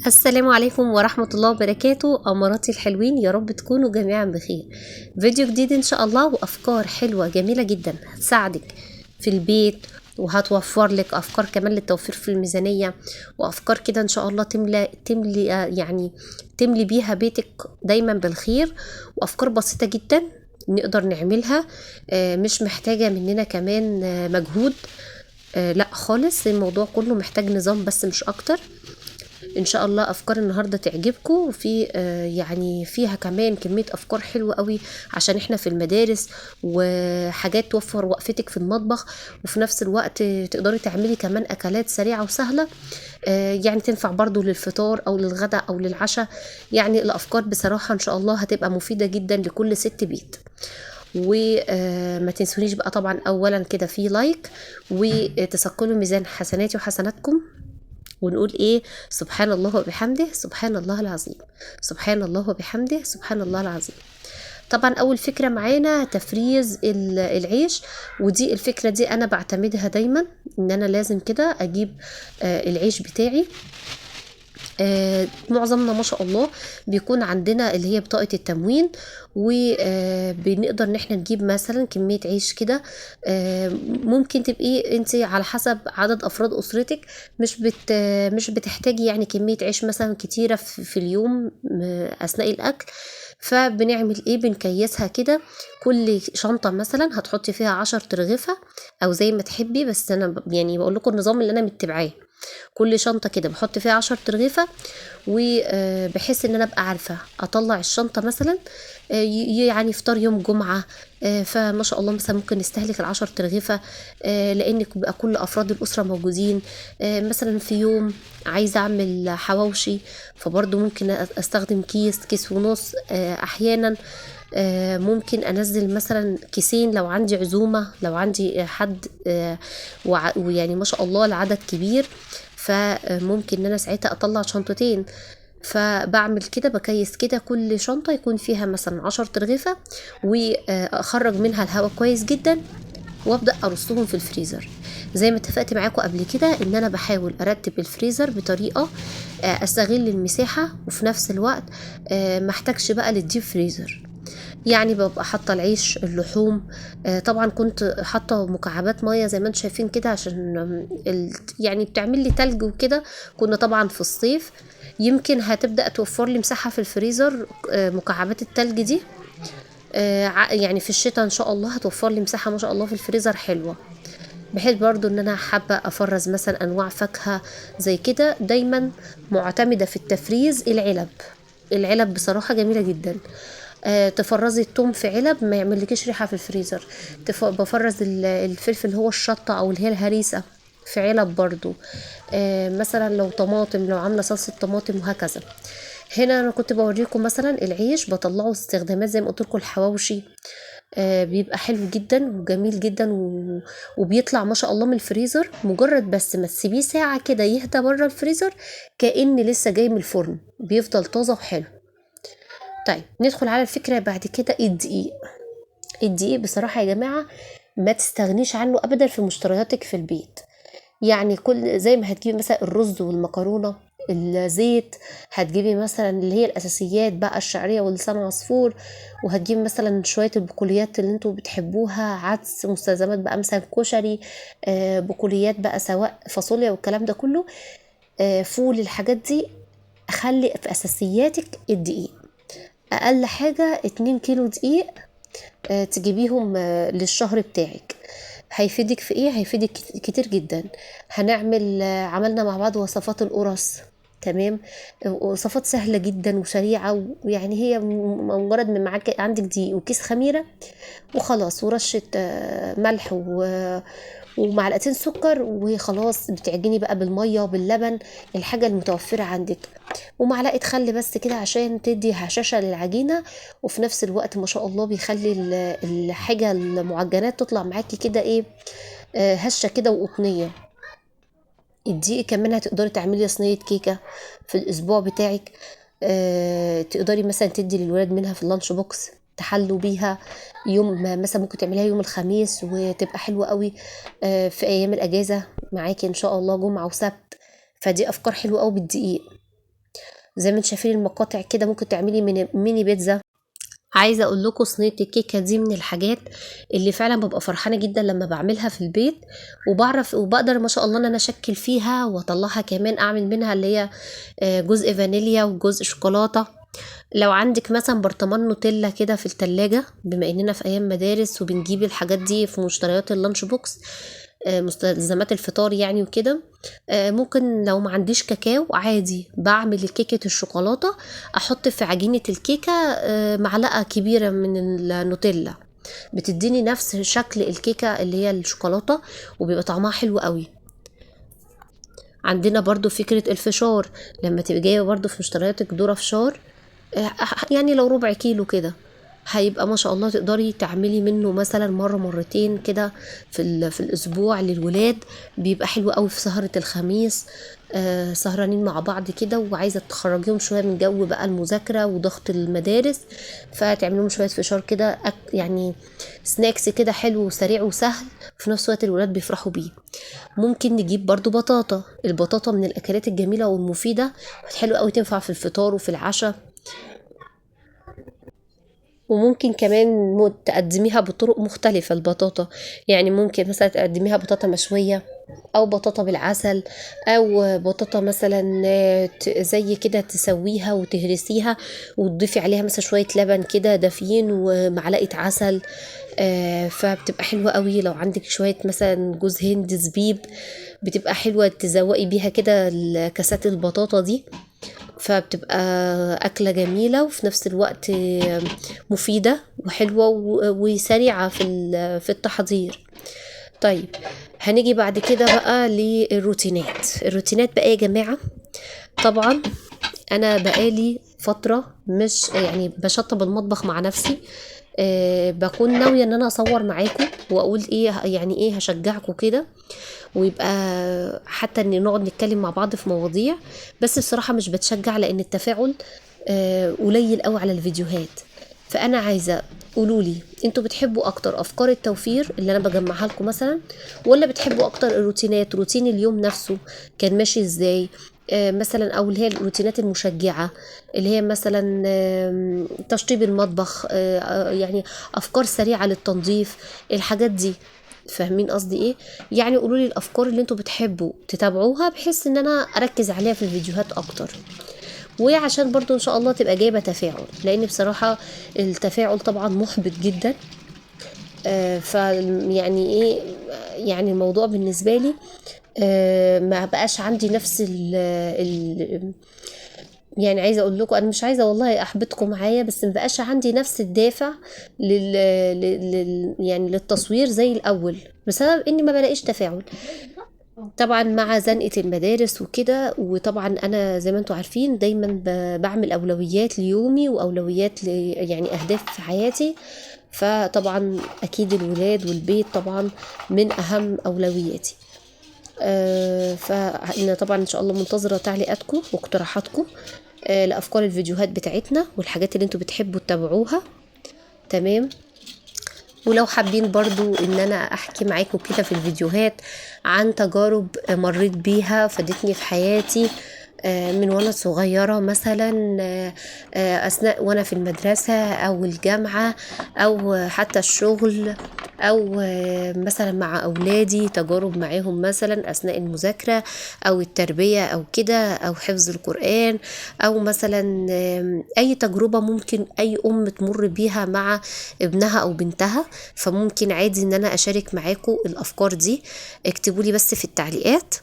السلام عليكم ورحمة الله وبركاته، أماراتي الحلوين، يا رب تكونوا جميعا بخير. فيديو جديد إن شاء الله، وأفكار حلوة جميلة جدا هتساعدك في البيت، وهتوفر لك أفكار كمان للتوفير في الميزانية، وأفكار كده إن شاء الله تملي يعني تملي بيها بيتك دايما بالخير. وأفكار بسيطة جدا نقدر نعملها، مش محتاجة مننا كمان مجهود. لا خالص، الموضوع كله محتاج نظام بس مش أكتر. ان شاء الله افكار النهارده تعجبكم، وفي يعني فيها كمان كميه افكار حلوه قوي عشان احنا في المدارس، وحاجات توفر وقفتك في المطبخ، وفي نفس الوقت تقدري تعملي كمان اكلات سريعه وسهله، يعني تنفع برضو للفطار او للغداء او للعشاء. يعني الافكار بصراحه ان شاء الله هتبقى مفيده جدا لكل ست بيت. وما تنسونيش بقى طبعا اولا كده في لايك، وتثقلوا ميزان حسناتي وحسناتكم، ونقول ايه؟ سبحان الله وبحمده سبحان الله العظيم، سبحان الله وبحمده سبحان الله العظيم. طبعا اول فكرة معانا تفريز العيش، ودي الفكرة دي انا بعتمدها دايما، ان انا لازم كده اجيب العيش بتاعي. معظمنا ما شاء الله بيكون عندنا اللي هي بطاقة التموين، وبنقدر ان احنا نجيب مثلا كمية عيش كده. ممكن تبقي انت على حسب عدد افراد اسرتك، مش بتحتاجي يعني كمية عيش مثلا كتيرة في اليوم اثناء الاكل. فبنعمل ايه؟ بنكيسها كده. كل شنطة مثلا هتحطي فيها 10 ترغفة او زي ما تحبي، بس انا يعني بقول لكم النظام اللي انا متبعاه. كل شنطة كده بحط فيها 10 ترغيفة، وبحس ان انا ابقى عارفة اطلع الشنطة مثلا يعني فطار يوم جمعة. فما شاء الله مثلا ممكن نستهلك ال10 ترغيفة، لان بيبقى كل افراد الاسرة موجودين. مثلا في يوم عايزة اعمل حواوشي، فبرضو ممكن استخدم كيس ونص احيانا. ممكن انزل مثلا كيسين لو عندي عزومة، لو عندي حد ويعني ما شاء الله العدد كبير، فممكن ان انا ساعتها اطلع شنطتين. فبعمل كده، بكيس كده كل شنطة يكون فيها مثلا 10 ترغيفة، واخرج منها الهواء كويس جدا، وابدا ارصهم في الفريزر. زي ما اتفقت معاكم قبل كده ان انا بحاول ارتب الفريزر بطريقه استغل المساحه، وفي نفس الوقت ما احتاجش بقى للديب فريزر. يعني ببقى حاطه العيش، اللحوم. طبعا كنت حاطه مكعبات ميه زي ما انتم شايفين كده، عشان يعني بتعمل لي تلج وكده. كنا طبعا في الصيف، يمكن هتبدا توفر لي مساحه في الفريزر مكعبات التلج دي. يعني في الشتاء ان شاء الله هتوفر لي مساحه ما شاء الله في الفريزر حلوه. بحيث برضو ان انا حابه افرز مثلا انواع فاكهه زي كده. دايما معتمده في التفريز العلب بصراحه جميله جدا. تفرزي التوم في علب ما يعملكيش ريحه في الفريزر. بفرز الفلفل اللي هو الشطه او اللي هي الهريسه في علب برضو. مثلا لو طماطم، لو عامله صلصه طماطم وهكذا. هنا انا كنت بوريكم مثلا العيش بطلعه استخدامات زي ما قلت لكم الحواوشي. بيبقى حلو جدا وجميل جدا وبيطلع ما شاء الله من الفريزر، مجرد بس ما تسيبيه ساعة كده يهدى بره الفريزر، كأن لسه جاي من الفرن، بيفضل طازة وحلو. طيب ندخل على الفكرة بعد كده. الدقيق بصراحة يا جماعة ما تستغنيش عنه أبدا في مشترياتك في البيت. يعني كل زي ما هتجيبي مثلا الرز والمكرونة، الزيت، هتجيبي مثلا اللي هي الأساسيات بقى الشعرية ولسان عصفور، وهتجيبي مثلا شوية البقوليات اللي انتوا بتحبوها، عدس، مستلزمات بقى مثلا كشري، بقوليات بقى سواء فاصوليا والكلام ده كله، فول، الحاجات دي. خلي في أساسياتك الدقيق. أقل حاجة 2 كيلو دقيق تجيبيهم للشهر بتاعك. هيفيدك في ايه؟ هيفيدك كتير جدا. هنعمل عملنا مع بعض وصفات القرص. تمام. وصفات سهلة جدا وسريعة، ويعني هي مجرد من معاك عندك دي وكيس خميرة وخلاص، ورشة ملح ومعلقتين سكر، وخلاص بتعجني بقى بالمية وباللبن، الحاجة المتوفرة عندك، ومعلقة خل بس كده عشان تدي هشاشة للعجينة. وفي نفس الوقت ما شاء الله بيخلي الحاجة المعجنات تطلع معاكي كده ايه، هشة كده وقطنية. الدقيق كمان هتقدري تعملي صينية كيكة في الأسبوع بتاعك. تقدري مثلا تدي للولاد منها في اللانش بوكس، تحلوا بيها يوم مثلا ممكن تعمليها يوم الخميس وتبقى حلوة قوي. في أيام الأجازة معاكي إن شاء الله جمعة وسبت، فدي افكار حلوه قوي بالدقيق. زي ما انتم شايفين المقاطع كده ممكن تعملي ميني بيتزا. عايزه اقول لكم صينيه الكيكه دي من الحاجات اللي فعلا ببقى فرحانه جدا لما بعملها في البيت، وبعرف وبقدر ما شاء الله ان انا اشكل فيها واطلعها كمان، اعمل منها اللي هي جزء فانيليا وجزء شوكولاته. لو عندك مثلا برطمان نوتيلا كده في التلاجة، بما اننا في ايام مدارس وبنجيب الحاجات دي في مشتريات اللانش بوكس، مستلزمات الفطار يعني وكده، ممكن لو ما عنديش كاكاو عادي بعمل كيكة الشوكولاتة، احط في عجينة الكيكة معلقة كبيرة من النوتيلا، بتديني نفس شكل الكيكة اللي هي الشوكولاتة، وبيبقى طعمها حلو قوي. عندنا برضو فكرة الفشار، لما تبقى جاية برضو في مشترياتك ذرة فشار، يعني لو ربع كيلو كده، هيبقى ما شاء الله تقدري تعملي منه مثلا مرة مرتين كده في الأسبوع للولاد. بيبقى حلو قوي في سهرة الخميس، سهرانين مع بعض كده وعايزة تخرجيهم شوية من جو بقى المذاكرة وضغط المدارس، فتعملهم شوية فشار كده، يعني سناكس كده حلو وسريع وسهل، في نفس الوقت الولاد بيفرحوا بيه. ممكن نجيب برضو بطاطا، البطاطا من الأكلات الجميلة والمفيدة، حلو قوي تنفع في الفطار وفي العشاء. وممكن كمان تقدميها بطرق مختلفة البطاطا، يعني ممكن مثلا تقدميها بطاطا مشوية، او بطاطا بالعسل، او بطاطا مثلا زي كده تسويها وتهرسيها وتضيفي عليها مثلا شوية لبن كده دافيين ومعلقة عسل، فبتبقى حلوة قوي. لو عندك شوية مثلا جوز هند زبيب، بتبقى حلوة تزوقي بيها كده كاسات البطاطا دي، فبتبقى أكلة جميلة وفي نفس الوقت مفيدة وحلوة وسريعة في التحضير. طيب هنيجي بعد كده بقى الروتينات بقى يا جماعة. طبعا أنا بقالي فترة مش يعني بشطب المطبخ مع نفسي، بكون ناوية ان انا اصور معاكم واقول ايه، يعني ايه هشجعكم كده، ويبقى حتى ان نقعد نتكلم مع بعض في مواضيع. بس بصراحة مش بتشجع لان التفاعل قليل قوي على الفيديوهات. فانا عايزة قولولي انتوا بتحبوا اكتر افكار التوفير اللي انا بجمعها لكم مثلا، ولا بتحبوا اكتر الروتينات، روتين اليوم نفسه كان ماشي ازاي، مثلا، او اللي هي الروتينات المشجعة اللي هي مثلا تشطيب المطبخ، يعني افكار سريعة للتنظيف، الحاجات دي. فاهمين قصدي ايه؟ يعني قولوا لي الافكار اللي انتوا بتحبوا تتابعوها بحيث ان انا اركز عليها في الفيديوهات اكتر، وعشان برضو ان شاء الله تبقى جايبة تفاعل، لان بصراحة التفاعل طبعا محبط جدا. ف يعني ايه، يعني الموضوع بالنسبة لي ما بقاش عندي نفس ال يعني عايزه اقول لكم انا مش عايزه والله احبطكم معايا، بس ما بقاش عندي نفس الدافع يعني للتصوير زي الاول، بسبب اني ما بلاقيش تفاعل. طبعا مع زنقه المدارس وكده، وطبعا انا زي ما انتم عارفين دايما بعمل اولويات ليومي واولويات يعني اهداف في حياتي، فطبعا اكيد الولاد والبيت طبعا من اهم اولوياتي. فانا طبعا ان شاء الله منتظره تعليقاتكم واقتراحاتكم لافكار الفيديوهات بتاعتنا والحاجات اللي انتوا بتحبوا تتابعوها. تمام. ولو حابين برضو ان انا احكي معاكم كده في الفيديوهات عن تجارب مريت بيها فادتني في حياتي، من وانا صغيرة مثلا، اثناء وانا في المدرسة او الجامعة او حتى الشغل، او مثلا مع اولادي تجارب معاهم مثلا اثناء المذاكرة او التربية او كده، او حفظ القرآن، او مثلا اي تجربة ممكن اي ام تمر بيها مع ابنها او بنتها، فممكن عادي ان انا اشارك معاكم الافكار دي. اكتبوا لي بس في التعليقات.